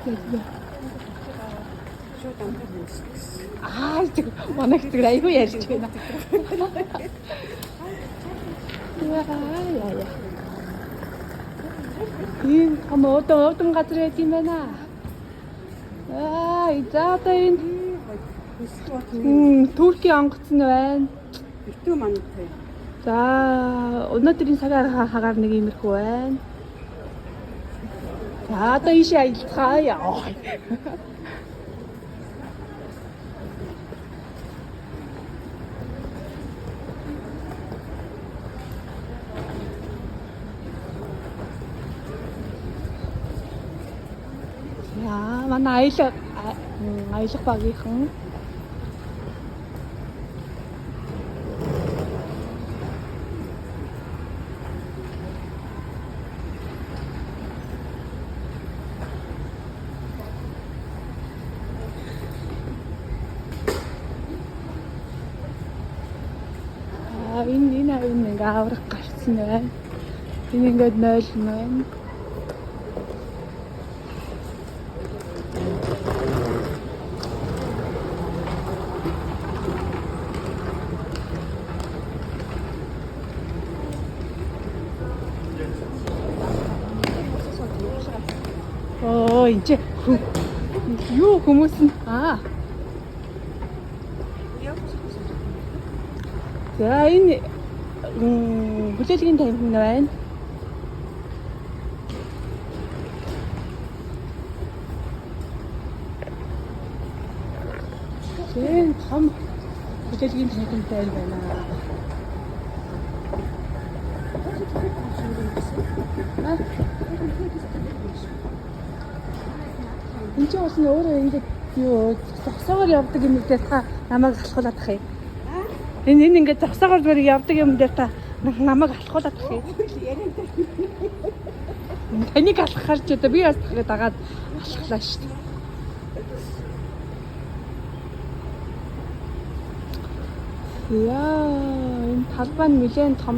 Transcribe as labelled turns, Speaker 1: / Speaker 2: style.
Speaker 1: 진짜. 아, 지금 워낙 들어 이거 ярьчихна. 야야. 이 어떤 газар байт юм байна. Аа, за одоо энэ Туркийн онгоцон байна.
Speaker 2: Битүү мантай.
Speaker 1: За, өнөөдрийн цагаар хагаар нэг иймэрхүү байна. За, одоо ийшээ аялцгаая. Яа, манай аялах багийнхан энэ ингээ аврах гарсан байна. Энэ ингээд 0 байна. 이제 요 고무슨 자, энэ бүлэглэгийн танхим байна. Зэн том бүлэглэгийн танхимтай байна. Энд чинь бас өөрөө ингэж юу зогсоогоор явдаг юм дээр та намайг алхуулаад ах юм. Энэ ингээд зогсоогоор зүгээр явдаг юм дээр та намайг алхуулаад ах юм. Таныг алхахаар ч одоо би бас дагаад алхлаа шүү дээ. Яа, энэ талбай нь нэлээд том